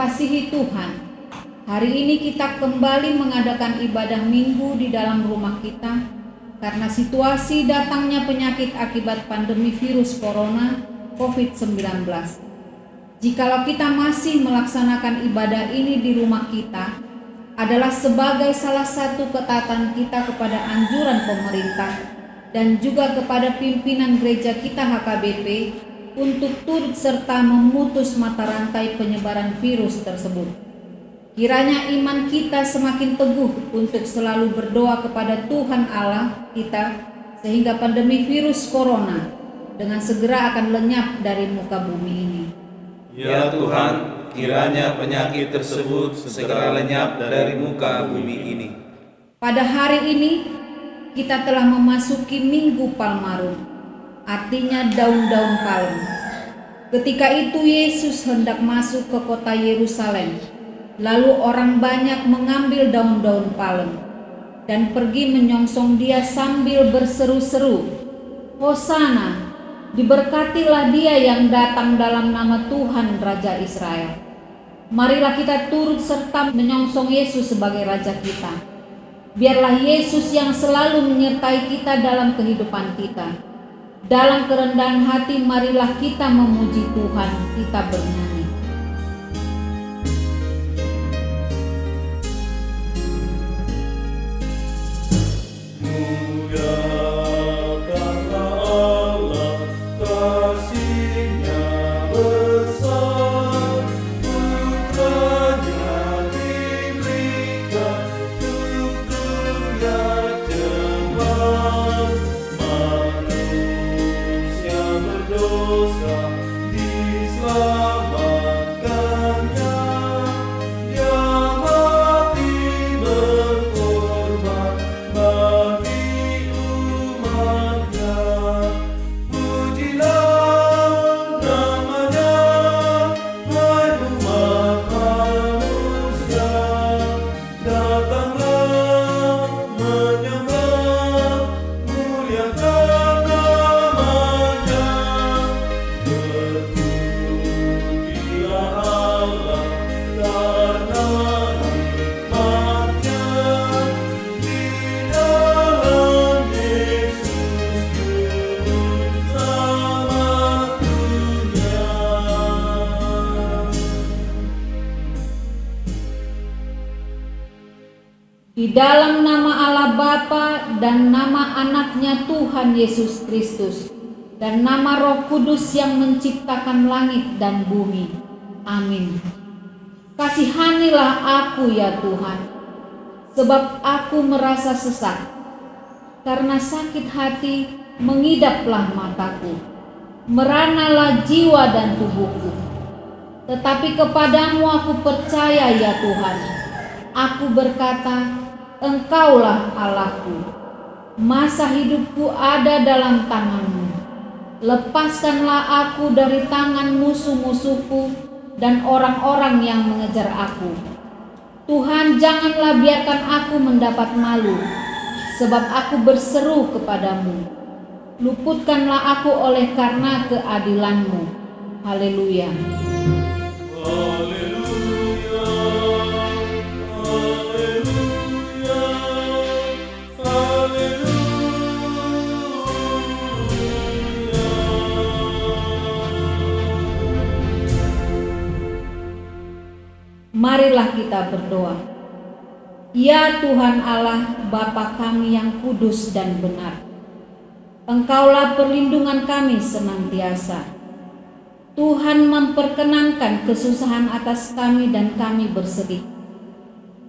dikasihi Tuhan, hari ini kita kembali mengadakan ibadah minggu di dalam rumah kita karena situasi datangnya penyakit akibat pandemi virus corona COVID-19. Jikalau kita masih melaksanakan ibadah ini di rumah kita, adalah sebagai salah satu ketaatan kita kepada anjuran pemerintah dan juga kepada pimpinan gereja kita HKBP untuk turut serta memutus mata rantai penyebaran virus tersebut. Kiranya iman kita semakin teguh untuk selalu berdoa kepada Tuhan Allah kita sehingga pandemi virus corona dengan segera akan lenyap dari muka bumi ini. Ya Tuhan, kiranya penyakit tersebut segera lenyap dari muka bumi ini. Pada hari ini kita telah memasuki Minggu Palmarum, artinya daun-daun palem. Ketika itu Yesus hendak masuk ke kota Yerusalem. Lalu orang banyak mengambil daun-daun palem dan pergi menyongsong dia sambil berseru-seru, "Hosana, diberkatilah dia yang datang dalam nama Tuhan Raja Israel." Marilah kita turut serta menyongsong Yesus sebagai Raja kita. Biarlah Yesus yang selalu menyertai kita dalam kehidupan kita. Dalam kerendahan hati marilah kita memuji Tuhan, kita bernyanyi. Di dalam nama Allah Bapa dan nama anaknya Tuhan Yesus Kristus dan nama Roh Kudus yang menciptakan langit dan bumi. Amin. Kasihanilah aku ya Tuhan, sebab aku merasa sesak. Karena sakit hati mengidaplah mataku, meranalah jiwa dan tubuhku. Tetapi kepadamu aku percaya ya Tuhan. Aku berkata, Engkaulah Allahku. Masa hidupku ada dalam tangan-Mu. Lepaskanlah aku dari tangan musuh-musuhku dan orang-orang yang mengejar aku. Tuhan, janganlah biarkan aku mendapat malu, sebab aku berseru kepadamu. Luputkanlah aku oleh karena keadilan-Mu. Haleluya. Marilah kita berdoa. Ya Tuhan Allah, Bapa kami yang kudus dan benar, Engkaulah perlindungan kami senantiasa. Tuhan memperkenankan kesusahan atas kami dan kami bersedih.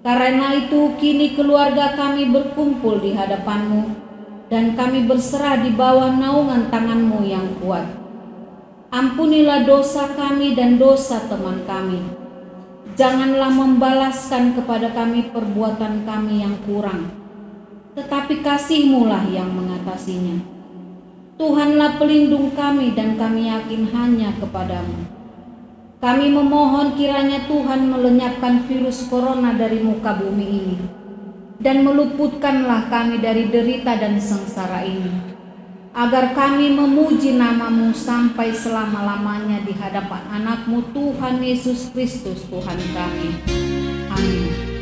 Karena itu kini keluarga kami berkumpul di hadapan-Mu dan kami berserah di bawah naungan tangan-Mu yang kuat. Ampunilah dosa kami dan dosa teman kami. Janganlah membalaskan kepada kami perbuatan kami yang kurang, tetapi kasih-Mu lah yang mengatasinya. Tuhanlah pelindung kami dan kami yakin hanya kepada-Mu. Kami memohon kiranya Tuhan melenyapkan virus corona dari muka bumi ini dan meluputkanlah kami dari derita dan sengsara ini. agar kami memuji nama-Mu sampai selama-lamanya di hadapan anak-Mu Tuhan Yesus Kristus Tuhan kami. Amin.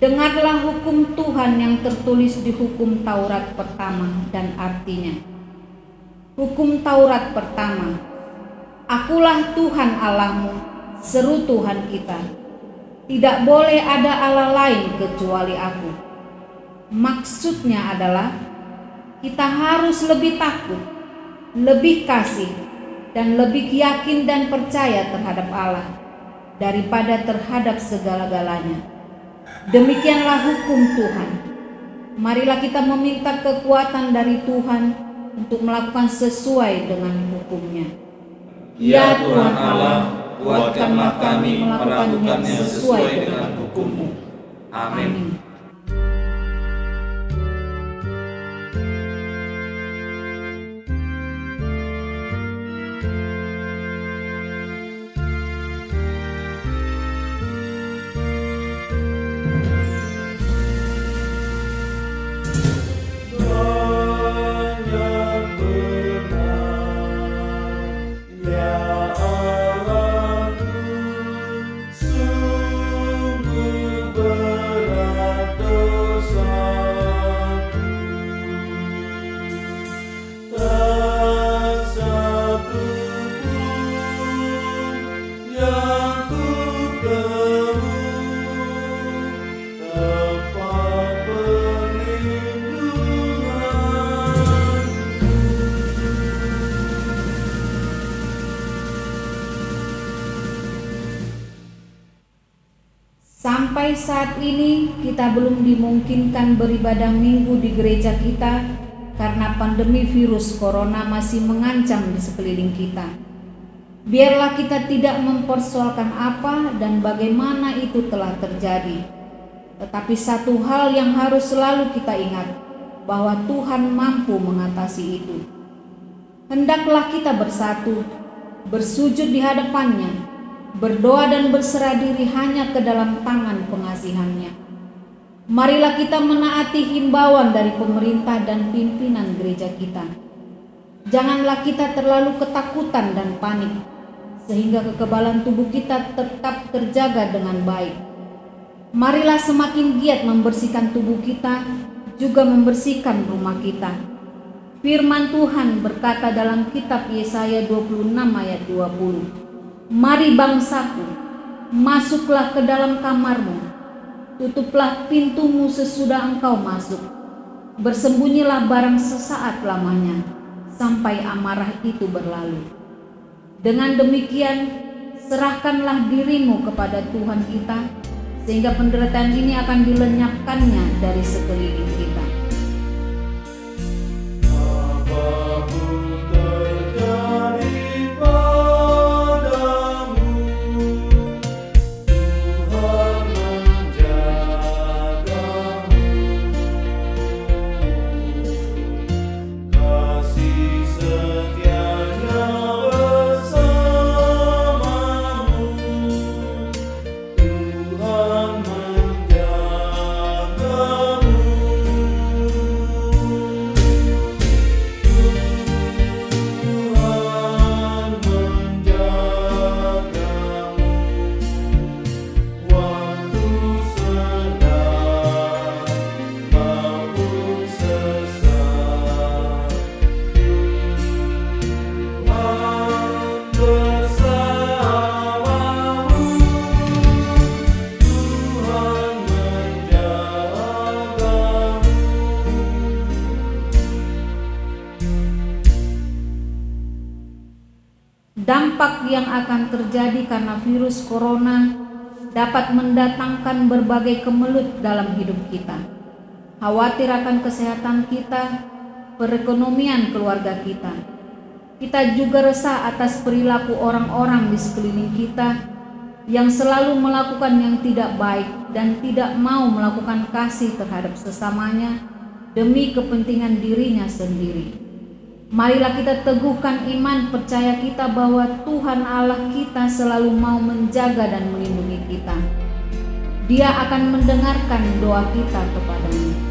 Dengarlah hukum Tuhan yang tertulis di hukum Taurat pertama dan artinya. Hukum Taurat pertama. Akulah Tuhan Allahmu, seru Tuhan kita. Tidak boleh ada Allah lain kecuali aku. Maksudnya adalah kita harus lebih takut, lebih kasih, dan lebih yakin dan percaya terhadap Allah daripada terhadap segala-galanya. Demikianlah hukum Tuhan. Marilah kita meminta kekuatan dari Tuhan untuk melakukan sesuai dengan hukum-Nya. Ya Tuhan Allah, kuatkanlah kami melakukannya sesuai dengan hukum-Mu. Amin. Sampai saat ini kita belum dimungkinkan beribadah minggu di gereja kita karena pandemi virus corona masih mengancam di sekeliling kita. Biarlah kita tidak mempersoalkan apa dan bagaimana itu telah terjadi. Tetapi satu hal yang harus selalu kita ingat, bahwa Tuhan mampu mengatasi itu. Hendaklah kita bersatu, bersujud di hadapan-Nya, berdoa dan berserah diri hanya ke dalam tangan pengasihan-Nya. Marilah kita menaati himbauan dari pemerintah dan pimpinan gereja kita. Janganlah kita terlalu ketakutan dan panik, sehingga kekebalan tubuh kita tetap terjaga dengan baik. Marilah semakin giat membersihkan tubuh kita, juga membersihkan rumah kita. Firman Tuhan berkata dalam kitab Yesaya 26 ayat 20, "Mari bangsaku, masuklah ke dalam kamarmu, tutuplah pintumu sesudah engkau masuk, bersembunyilah barang sesaat lamanya, sampai amarah itu berlalu." Dengan demikian, serahkanlah dirimu kepada Tuhan kita, sehingga penderitaan ini akan dilenyapkannya dari sekeliling kita. Dampak yang akan terjadi karena virus corona dapat mendatangkan berbagai kemelut dalam hidup kita. Khawatir akan kesehatan kita, perekonomian keluarga kita. Kita juga resah atas perilaku orang-orang di sekeliling kita yang selalu melakukan yang tidak baik dan tidak mau melakukan kasih terhadap sesamanya demi kepentingan dirinya sendiri. Marilah kita teguhkan iman percaya kita bahwa Tuhan Allah kita selalu mau menjaga dan melindungi kita. Dia akan mendengarkan doa kita kepadanya.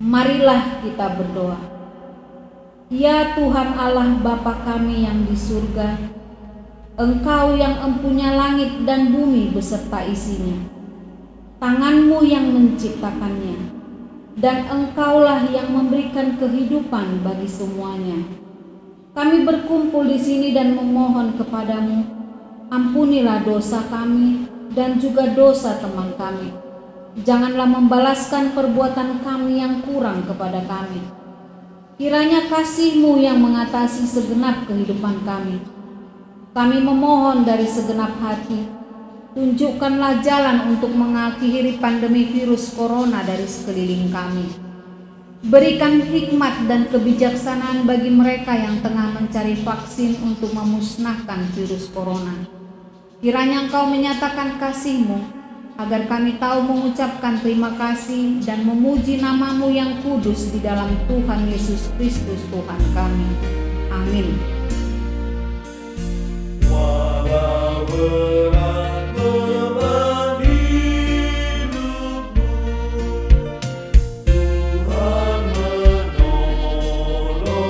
Marilah kita berdoa. Ya Tuhan Allah Bapa kami yang di surga, Engkau yang empunya langit dan bumi beserta isinya. Tangan-Mu yang menciptakannya, dan Engkaulah yang memberikan kehidupan bagi semuanya. Kami berkumpul di sini dan memohon kepadamu, ampunilah dosa kami dan juga dosa teman kami. Janganlah membalaskan perbuatan kami yang kurang kepada kami. Kiranya kasih-Mu yang mengatasi segenap kehidupan kami. Kami memohon dari segenap hati, tunjukkanlah jalan untuk mengakhiri pandemi virus corona dari sekeliling kami. Berikan hikmat dan kebijaksanaan bagi mereka yang tengah mencari vaksin untuk memusnahkan virus corona. Kiranya Engkau menyatakan kasih-Mu, agar kami tahu mengucapkan terima kasih dan memuji nama-Mu yang kudus di dalam Tuhan Yesus Kristus Tuhan kami. Amin. Walau berat beban hidupmu, Tuhan menolongmu.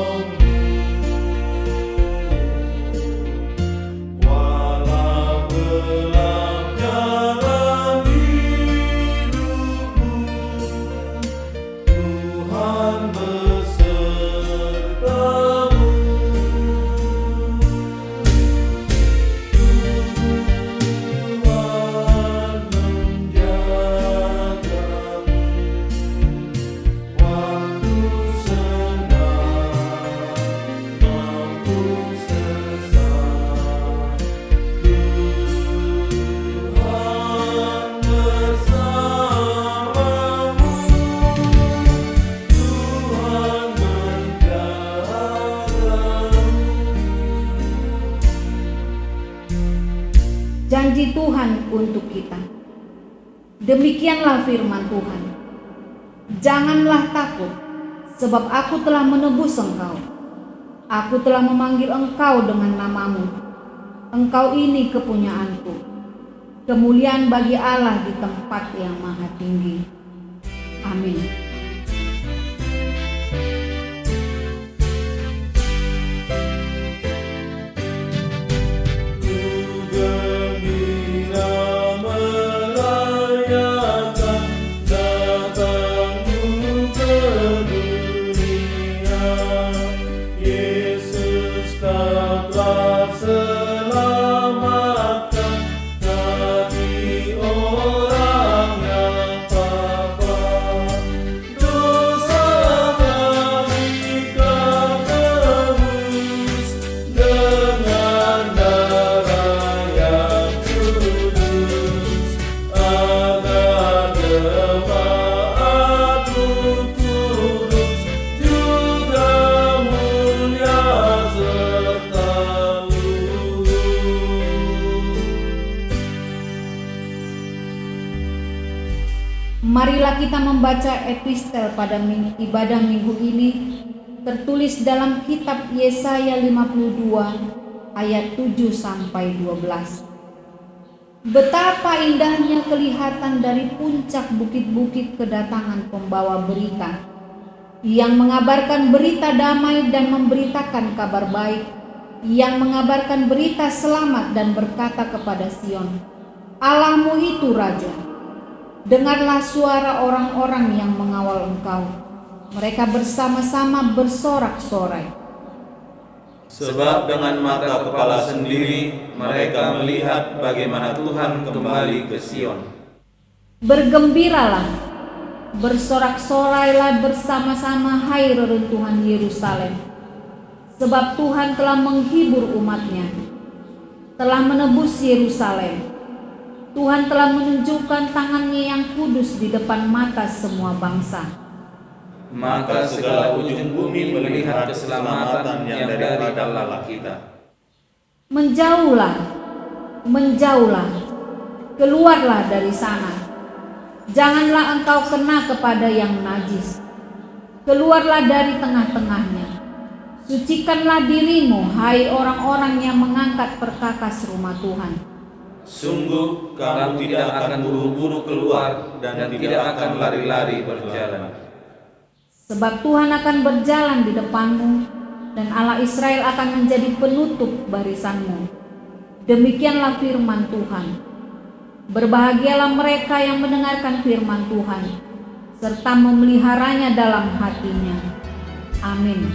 Walau gelap jalan hidupmu, Tuhan besertamu. Janji Tuhan untuk kita. Demikianlah firman Tuhan. Janganlah takut, sebab aku telah menebus engkau. Aku telah memanggil engkau dengan nama-Mu. Engkau ini kepunyaanku. Kemuliaan bagi Allah di tempat yang maha tinggi. Amin. Marilah kita membaca epistel pada ibadah minggu ini, tertulis dalam kitab Yesaya 52 ayat 7 sampai 12. Betapa indahnya kelihatan dari puncak bukit-bukit kedatangan pembawa berita yang mengabarkan berita damai dan memberitakan kabar baik, yang mengabarkan berita selamat dan berkata kepada Sion, Allahmu itu Raja. Dengarlah suara orang-orang yang mengawal Engkau. Mereka bersama-sama bersorak-sorai. Sebab dengan mata kepala sendiri mereka melihat bagaimana Tuhan kembali ke Sion. Bergembiralah, bersorak-sorailah bersama-sama hai reruntuhan Yerusalem. Sebab Tuhan telah menghibur umatnya, telah menebus Yerusalem. Tuhan telah menunjukkan tangannya yang kudus di depan mata semua bangsa. Maka segala ujung bumi melihat keselamatan yang dari Allah kita. Menjauhlah, menjauhlah, keluarlah dari sana. Janganlah engkau kena kepada yang najis. Keluarlah dari tengah-tengahnya. Sucikanlah dirimu, hai orang-orang yang mengangkat perkakas rumah Tuhan. Sungguh kamu tidak akan buru-buru keluar dan tidak akan lari-lari berjalan. Sebab Tuhan akan berjalan di depanmu, dan Allah Israel akan menjadi penutup barisanmu. Demikianlah firman Tuhan. Berbahagialah mereka yang mendengarkan firman Tuhan, serta memeliharanya dalam hatinya. Amin.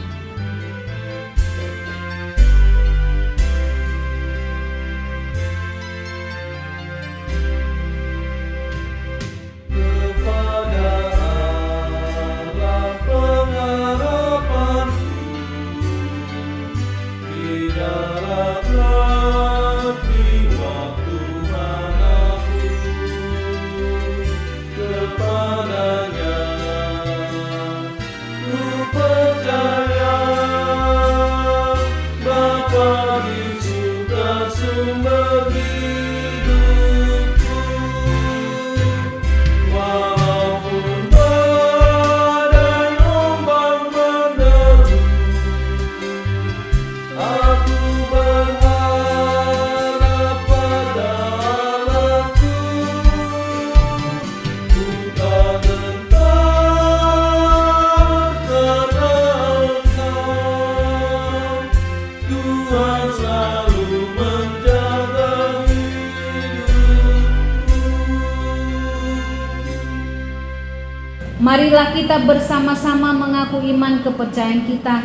Marilah kita bersama-sama mengaku iman kepercayaan kita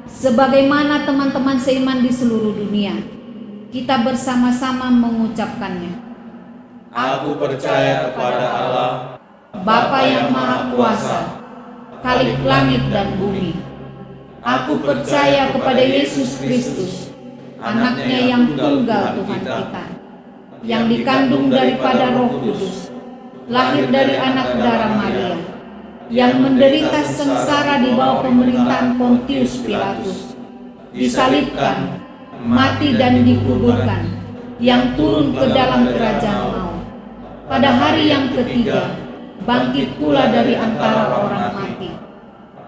sebagaimana teman-teman seiman di seluruh dunia. Kita bersama-sama mengucapkannya. Aku percaya kepada Allah, Bapa yang Maha Kuasa, Khalik langit dan bumi. Aku percaya kepada Yesus Kristus, Anaknya yang tunggal Tuhan kita, yang dikandung daripada Roh Kudus, lahir dari anak darah Maria, yang menderita sengsara di bawah pemerintahan Pontius Pilatus, disalibkan, mati dan dikuburkan, yang turun ke dalam kerajaan maut. Pada hari yang ketiga, bangkit pula dari antara orang mati,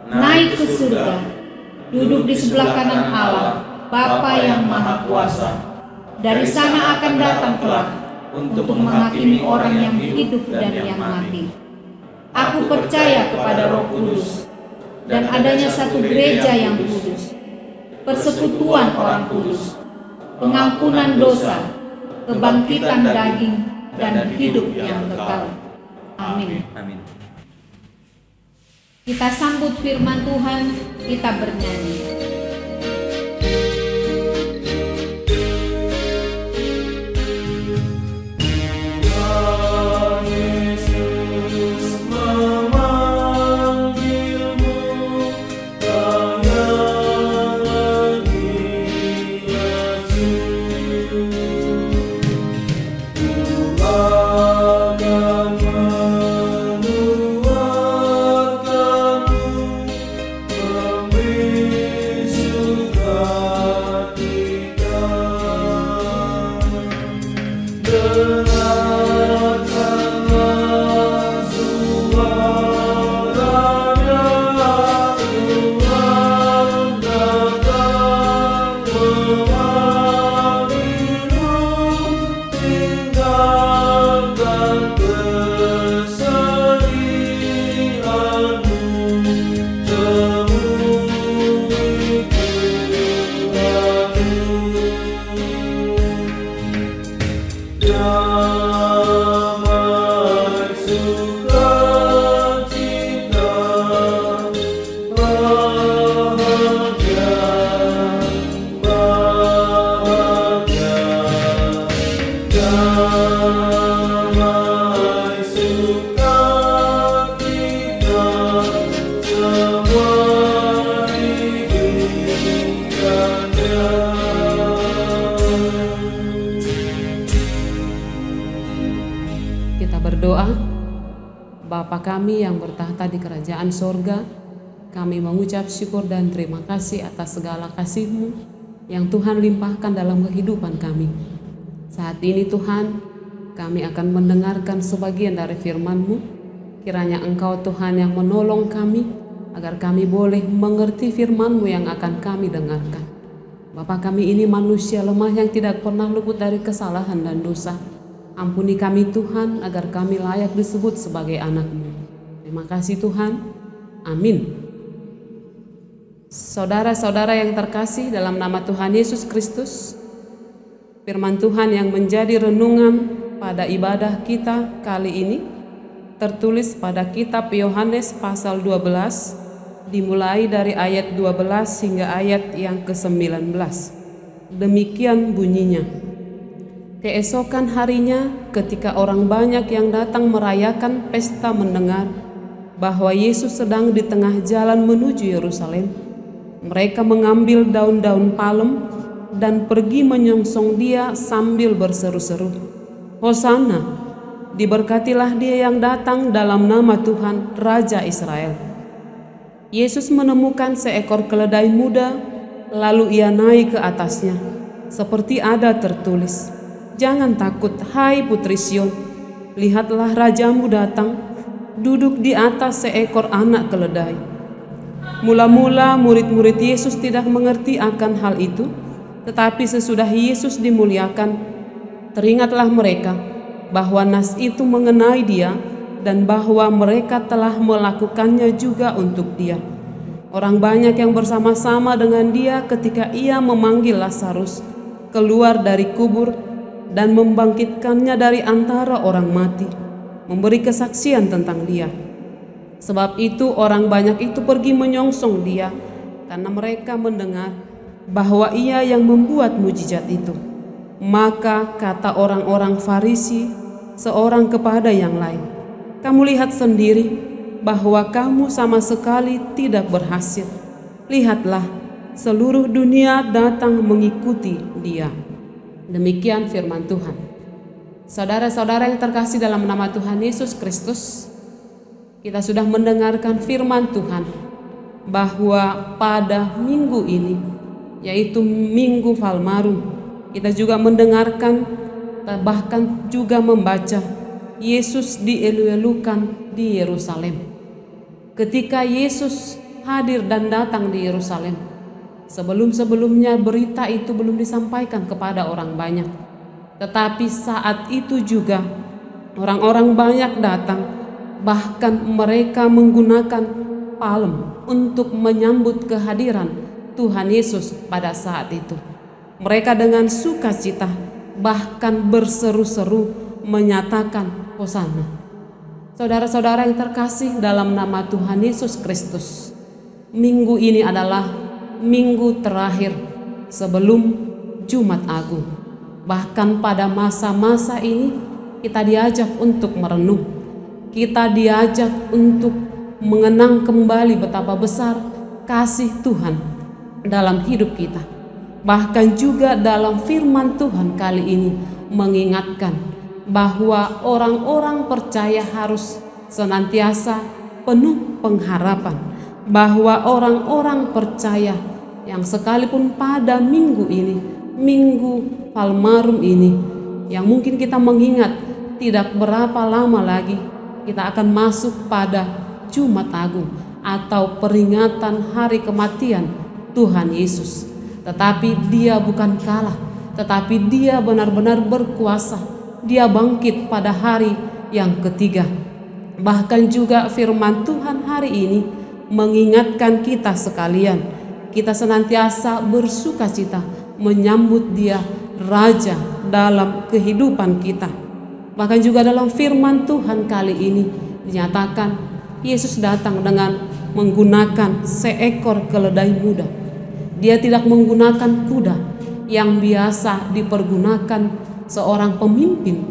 naik ke surga, duduk di sebelah kanan Allah, Bapa yang Maha Kuasa. Dari sana akan datang kelak untuk menghakimi orang yang hidup dan yang mati. Aku percaya kepada Roh Kudus dan adanya satu gereja yang kudus, persekutuan orang kudus, pengampunan dosa, kebangkitan daging, dan hidup yang kekal. Amin. Amin. Kita sambut firman Tuhan, kita bernyanyi. Menuarkanmu, memberi sukacita, bahagia, bahagia, damai sukacita, semua hidupnya. Kita berdoa. Bapa kami yang bertahta di kerajaan sorga, kami mengucap syukur dan terima kasih atas segala kasih-Mu yang Tuhan limpahkan dalam kehidupan kami. Saat ini Tuhan, kami akan mendengarkan sebagian dari firman-Mu. Kiranya Engkau Tuhan yang menolong kami, agar kami boleh mengerti firman-Mu yang akan kami dengarkan. Bapa kami ini manusia lemah yang tidak pernah luput dari kesalahan dan dosa. Ampuni kami Tuhan, agar kami layak disebut sebagai anak-Mu. Terima kasih Tuhan. Amin. Saudara-saudara yang terkasih dalam nama Tuhan Yesus Kristus, firman Tuhan yang menjadi renungan pada ibadah kita kali ini tertulis pada kitab Yohanes pasal 12, dimulai dari ayat 12 hingga ayat yang ke-19. Demikian bunyinya. Keesokan harinya, ketika orang banyak yang datang merayakan pesta mendengar bahwa Yesus sedang di tengah jalan menuju Yerusalem, mereka mengambil daun-daun palem dan pergi menyongsong Dia sambil berseru-seru, "Hosana, diberkatilah Dia yang datang dalam nama Tuhan, Raja Israel." Yesus menemukan seekor keledai muda, lalu Ia naik ke atasnya, seperti ada tertulis, "Jangan takut, hai putri Sion, lihatlah rajamu datang, duduk di atas seekor anak keledai." Mula-mula murid-murid Yesus tidak mengerti akan hal itu, tetapi sesudah Yesus dimuliakan, teringatlah mereka bahwa nas itu mengenai Dia dan bahwa mereka telah melakukannya juga untuk Dia. Orang banyak yang bersama-sama dengan Dia ketika Ia memanggil Lazarus keluar dari kubur dan membangkitkannya dari antara orang mati, memberi kesaksian tentang Dia. Sebab itu orang banyak itu pergi menyongsong Dia, karena mereka mendengar bahwa Ia yang membuat mujizat itu. Maka kata orang-orang Farisi seorang kepada yang lain, "Kamu lihat sendiri bahwa kamu sama sekali tidak berhasil. Lihatlah, seluruh dunia datang mengikuti Dia." Demikian firman Tuhan. Saudara-saudara yang terkasih dalam nama Tuhan Yesus Kristus, kita sudah mendengarkan firman Tuhan bahwa pada minggu ini, yaitu Minggu Palmarum, kita juga mendengarkan bahkan juga membaca Yesus dielu-elukan di Yerusalem. Ketika Yesus hadir dan datang di Yerusalem, sebelum-sebelumnya berita itu belum disampaikan kepada orang banyak. Tetapi saat itu juga orang-orang banyak datang, bahkan mereka menggunakan palem untuk menyambut kehadiran Tuhan Yesus pada saat itu. Mereka dengan sukacita bahkan berseru-seru menyatakan Hosana. Saudara-saudara yang terkasih dalam nama Tuhan Yesus Kristus, minggu ini adalah minggu terakhir sebelum Jumat Agung. Bahkan pada masa-masa ini kita diajak untuk merenung, kita diajak untuk mengenang kembali betapa besar kasih Tuhan dalam hidup kita. Bahkan juga dalam firman Tuhan kali ini mengingatkan bahwa orang-orang percaya harus senantiasa penuh pengharapan, bahwa orang-orang percaya yang sekalipun pada minggu ini, Minggu Palmarum ini, yang mungkin kita mengingat tidak berapa lama lagi kita akan masuk pada Jumat Agung atau peringatan hari kematian Tuhan Yesus. Tetapi Dia bukan kalah, tetapi Dia benar-benar berkuasa. Dia bangkit pada hari yang ketiga. Bahkan juga firman Tuhan hari ini mengingatkan kita sekalian, kita senantiasa bersukacita menyambut Dia Raja dalam kehidupan kita. Bahkan juga dalam firman Tuhan kali ini dinyatakan Yesus datang dengan menggunakan seekor keledai muda. Dia tidak menggunakan kuda yang biasa dipergunakan seorang pemimpin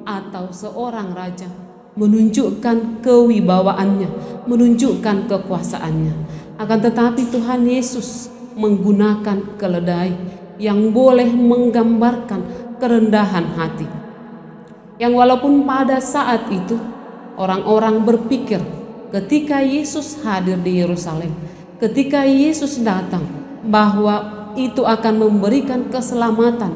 atau seorang raja, menunjukkan kewibawaannya, menunjukkan kekuasaannya. Akan tetapi Tuhan Yesus menggunakan keledai yang boleh menggambarkan kerendahan hati. Yang walaupun pada saat itu orang-orang berpikir ketika Yesus hadir di Yerusalem, ketika Yesus datang, bahwa itu akan memberikan keselamatan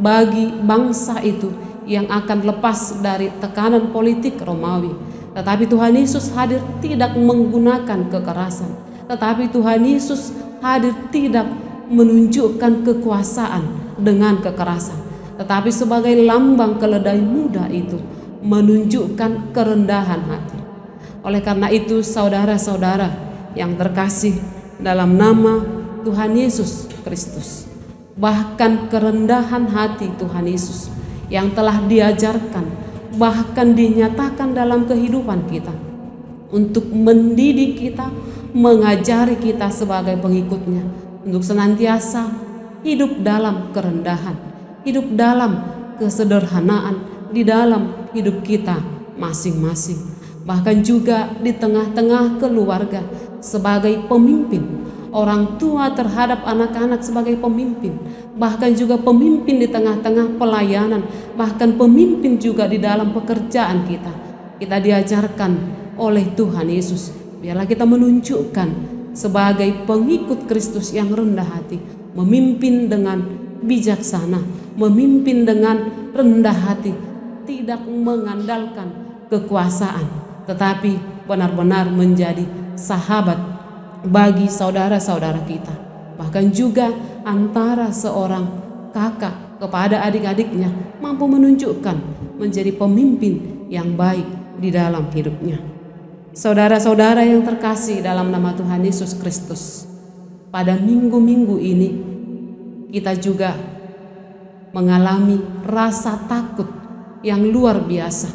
bagi bangsa itu yang akan lepas dari tekanan politik Romawi. Tetapi Tuhan Yesus hadir tidak menggunakan kekerasan, tetapi Tuhan Yesus hadir tidak menunjukkan kekuasaan dengan kekerasan, tetapi sebagai lambang keledai muda itu menunjukkan kerendahan hati. Oleh karena itu, saudara-saudara yang terkasih dalam nama Tuhan Yesus Kristus, bahkan kerendahan hati Tuhan Yesus yang telah diajarkan, bahkan dinyatakan dalam kehidupan kita untuk mendidik kita, mengajari kita sebagai pengikutnya untuk senantiasa hidup dalam kerendahan, hidup dalam kesederhanaan di dalam hidup kita masing-masing. Bahkan juga di tengah-tengah keluarga sebagai pemimpin, orang tua terhadap anak-anak sebagai pemimpin, bahkan juga pemimpin di tengah-tengah pelayanan, bahkan pemimpin juga di dalam pekerjaan kita. Kita diajarkan oleh Tuhan Yesus, biarlah kita menunjukkan sebagai pengikut Kristus yang rendah hati, memimpin dengan bijaksana, memimpin dengan rendah hati, tidak mengandalkan kekuasaan, tetapi benar-benar menjadi sahabat bagi saudara-saudara kita. Bahkan juga antara seorang kakak kepada adik-adiknya mampu menunjukkan menjadi pemimpin yang baik di dalam hidupnya. Saudara-saudara yang terkasih dalam nama Tuhan Yesus Kristus, pada minggu-minggu ini kita juga mengalami rasa takut yang luar biasa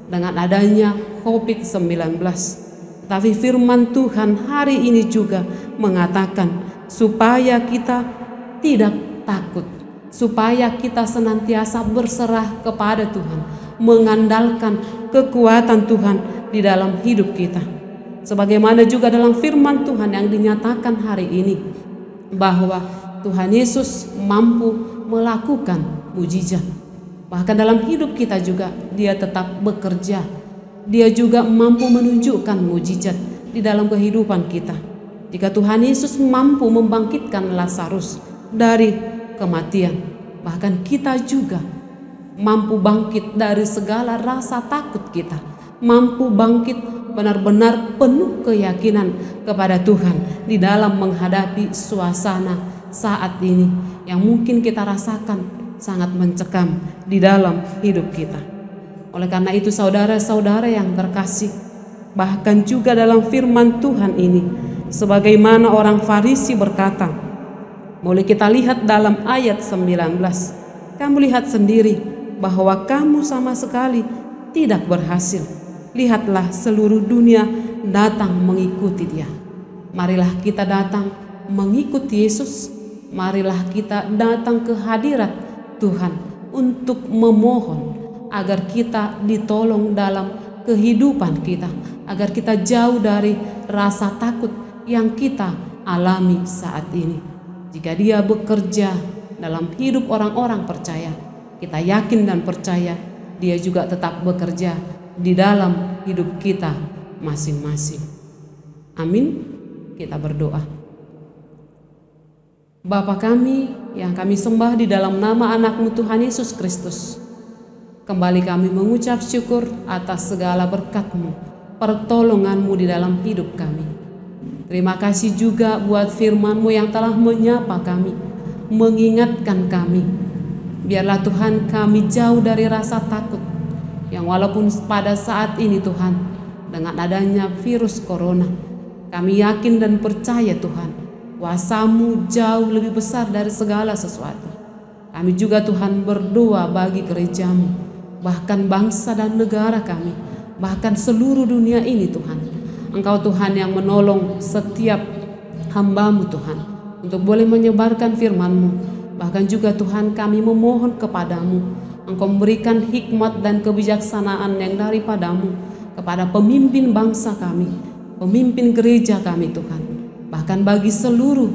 dengan adanya COVID-19. Tapi firman Tuhan hari ini juga mengatakan supaya kita tidak takut, supaya kita senantiasa berserah kepada Tuhan, mengandalkan kekuatan Tuhan di dalam hidup kita. Sebagaimana juga dalam firman Tuhan yang dinyatakan hari ini, bahwa Tuhan Yesus mampu melakukan mujizat. Bahkan dalam hidup kita juga Dia tetap bekerja. Dia juga mampu menunjukkan mujizat di dalam kehidupan kita. Jika Tuhan Yesus mampu membangkitkan Lazarus dari kematian, bahkan kita juga mampu bangkit dari segala rasa takut kita, mampu bangkit benar-benar penuh keyakinan kepada Tuhan di dalam menghadapi suasana saat ini yang mungkin kita rasakan sangat mencekam di dalam hidup kita. Oleh karena itu, saudara-saudara yang terkasih, bahkan juga dalam firman Tuhan ini, sebagaimana orang Farisi berkata, boleh kita lihat dalam ayat 19, kamu lihat sendiri bahwa kamu sama sekali tidak berhasil. Lihatlah seluruh dunia datang mengikuti Dia. Marilah kita datang mengikuti Yesus. Marilah kita datang ke hadirat Tuhan untuk memohon agar kita ditolong dalam kehidupan kita, agar kita jauh dari rasa takut yang kita alami saat ini. Jika Dia bekerja dalam hidup orang-orang percaya, kita yakin dan percaya Dia juga tetap bekerja di dalam hidup kita masing-masing. Amin. Kita berdoa. Bapa kami yang kami sembah di dalam nama anak-Mu Tuhan Yesus Kristus, kembali kami mengucap syukur atas segala berkat-Mu, pertolongan-Mu di dalam hidup kami. Terima kasih juga buat firman-Mu yang telah menyapa kami, mengingatkan kami. Biarlah Tuhan kami jauh dari rasa takut, yang walaupun pada saat ini Tuhan, dengan adanya virus corona, kami yakin dan percaya Tuhan, kuasa-Mu jauh lebih besar dari segala sesuatu. Kami juga Tuhan berdoa bagi gereja-Mu, bahkan bangsa dan negara kami, bahkan seluruh dunia ini Tuhan. Engkau Tuhan yang menolong setiap hamba-Mu Tuhan untuk boleh menyebarkan firman-Mu. Bahkan juga Tuhan kami memohon kepadamu, Engkau memberikan hikmat dan kebijaksanaan yang daripadamu kepada pemimpin bangsa kami, pemimpin gereja kami Tuhan. Bahkan bagi seluruh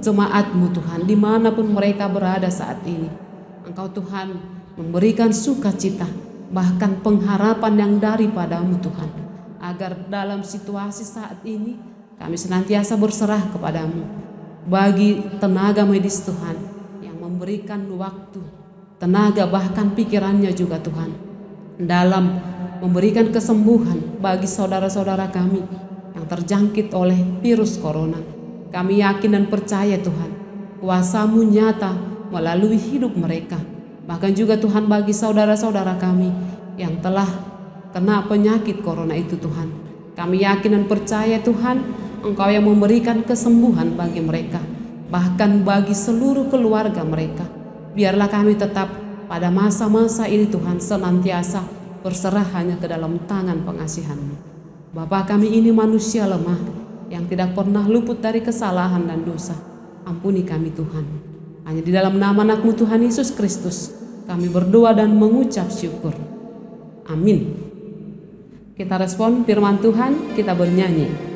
jemaat-Mu Tuhan dimanapun mereka berada saat ini. Engkau Tuhan memberikan sukacita, bahkan pengharapan yang daripadamu Tuhan, agar dalam situasi saat ini kami senantiasa berserah kepadamu. Bagi tenaga medis Tuhan yang memberikan waktu, tenaga bahkan pikirannya juga Tuhan dalam memberikan kesembuhan bagi saudara-saudara kami yang terjangkit oleh virus corona. Kami yakin dan percaya Tuhan, kuasa-Mu nyata melalui hidup mereka. Bahkan juga Tuhan bagi saudara-saudara kami yang telah kena penyakit corona itu Tuhan, kami yakin dan percaya Tuhan, Engkau yang memberikan kesembuhan bagi mereka, bahkan bagi seluruh keluarga mereka. Biarlah kami tetap pada masa-masa ini Tuhan senantiasa berserah hanya ke dalam tangan pengasihan-Mu. Bapa, kami ini manusia lemah yang tidak pernah luput dari kesalahan dan dosa. Ampuni kami Tuhan. Hanya di dalam nama anak-Mu Tuhan Yesus Kristus kami berdoa dan mengucap syukur. Amin. Kita respon firman Tuhan, kita bernyanyi.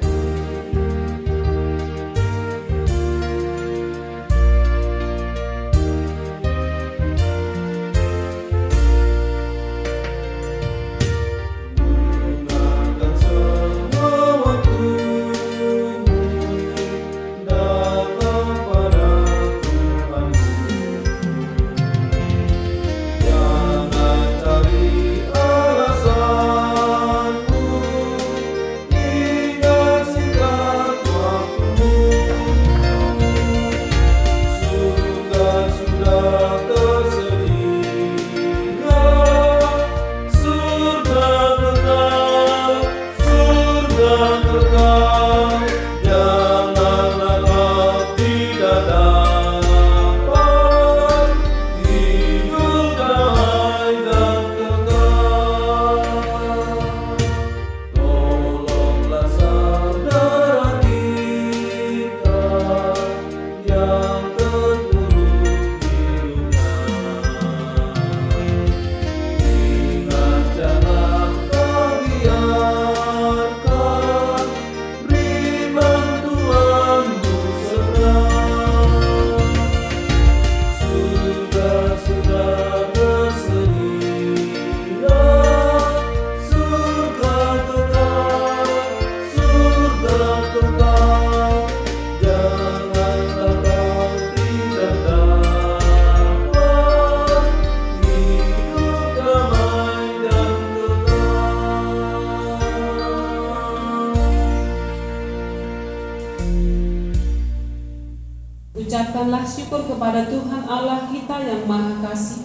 Ucapkanlah syukur kepada Tuhan Allah kita yang Maha Kasih,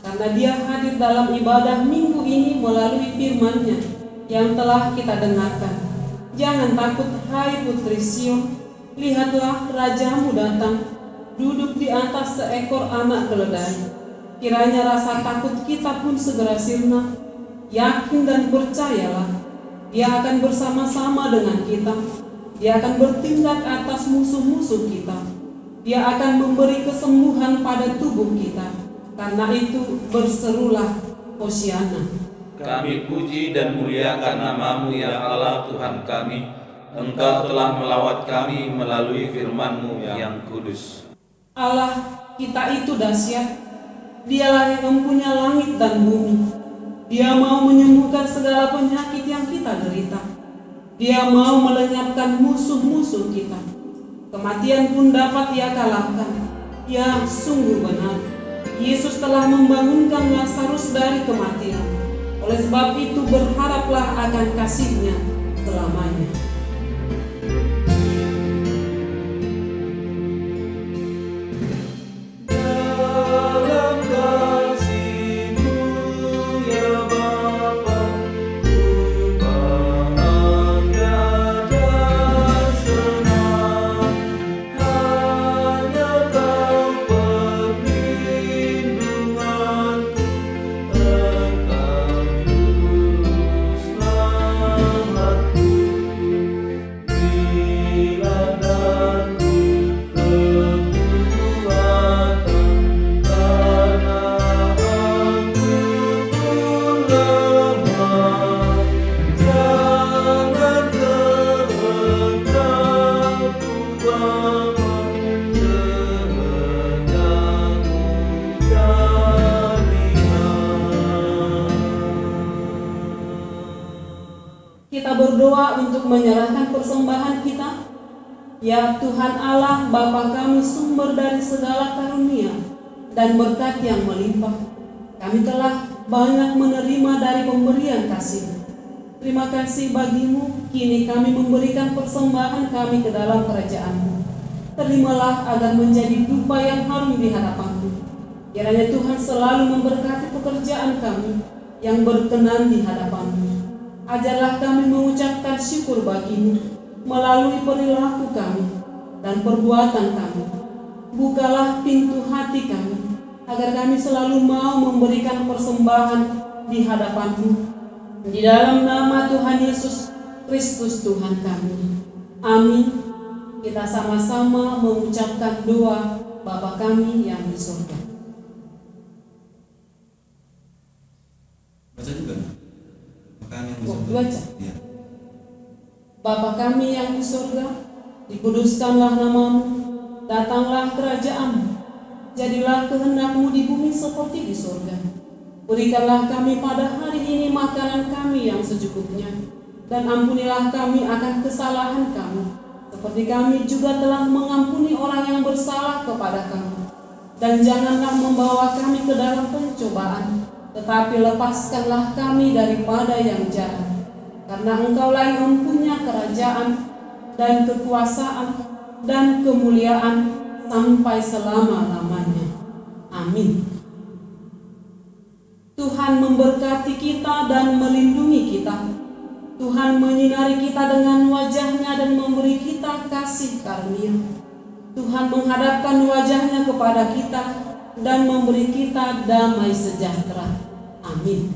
karena Dia hadir dalam ibadah minggu ini melalui firman-Nya yang telah kita dengarkan. Jangan takut, hai putri Sion, lihatlah Rajamu datang, duduk di atas seekor anak keledai. Kiranya rasa takut kita pun segera sirna. Yakin dan percayalah, Dia akan bersama-sama dengan kita. Dia akan bertindak atas musuh-musuh kita. Dia akan memberi kesembuhan pada tubuh kita. Karena itu berserulah Hosiana. Kami puji dan muliakan nama-Mu ya Allah Tuhan kami. Engkau telah melawat kami melalui firman-Mu yang kudus. Allah kita itu dahsyat. Dialah yang mempunyai langit dan bumi. Dia mau menyembuhkan segala penyakit yang kita derita. Dia mau melenyapkan musuh-musuh kita. Kematian pun dapat Dia kalahkan. Ya, sungguh benar, Yesus telah membangunkan Lazarus dari kematian. Oleh sebab itu berharaplah akan kasih-Nya selamanya. Engkau Kita berdoa untuk menyerahkan persembahan kita. Ya Tuhan Allah, Bapa kami, sumber dari segala karunia dan berkat yang melimpah, kami telah banyak menerima dari pemberian kasih. Terima kasih bagimu, kini kami memberikan persembahan kami ke dalam kerajaan-Mu. Terimalah agar menjadi dupa yang harum di hadapan-Mu. Kiranya Tuhan selalu memberkati pekerjaan kami yang berkenan di hadapan-Mu. Ajarlah kami mengucapkan syukur bagi-Mu melalui perilaku kami dan perbuatan kami. Bukalah pintu hati kami, agar kami selalu mau memberikan persembahan di hadapan-Mu. Di dalam nama Tuhan Yesus Kristus Tuhan kami. Amin. Kita sama-sama mengucapkan doa Bapa kami yang di surga. Baca juga. Kami yang di Oh, surga. baca. Ya. Bapa kami yang di surga, dikuduskanlah nama-Mu, datanglah kerajaan-Mu, jadilah kehendak-Mu di bumi seperti di surga. Berikanlah kami pada hari ini makanan kami yang secukupnya, dan ampunilah kami akan kesalahan kami, seperti kami juga telah mengampuni orang yang bersalah kepada kami. Dan janganlah membawa kami ke dalam pencobaan, tetapi lepaskanlah kami daripada yang jahat. Karena Engkaulah yang mempunyai kerajaan dan kekuasaan dan kemuliaan sampai selama-lamanya. Amin. Tuhan memberkati kita dan melindungi kita. Tuhan menyinari kita dengan wajah-Nya dan memberi kita kasih karunia. Tuhan menghadapkan wajah-Nya kepada kita dan memberi kita damai sejahtera. Amin.